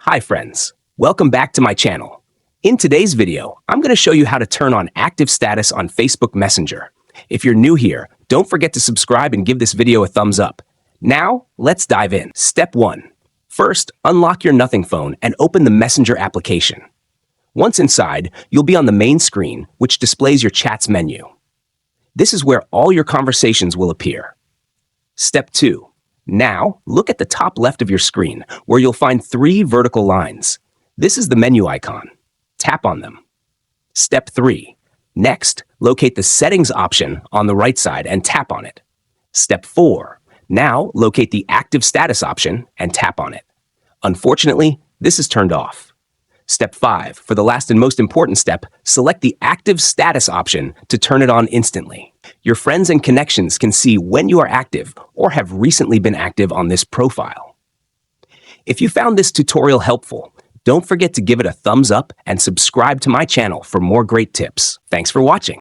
Hi friends, welcome back to my channel. In today's video, I'm going to show you how to turn on active status on Facebook Messenger. If you're new here, don't forget to subscribe and give this video a thumbs up. Now, let's dive in. Step 1. First, unlock your Nothing phone and open the Messenger application. Once inside, you'll be on the main screen, which displays your chats menu. This is where all your conversations will appear. Step 2. Now, look at the top left of your screen, where you'll find 3 vertical lines. This is the menu icon. Tap on them. Step 3. Next, locate the Settings option on the right side and tap on it. Step 4. Now, locate the Active Status option and tap on it. Unfortunately, this is turned off. Step 5. For the last and most important step, select the Active Status option to turn it on instantly. Your friends and connections can see when you are active or have recently been active on this profile. If you found this tutorial helpful, don't forget to give it a thumbs up and subscribe to my channel for more great tips. Thanks for watching.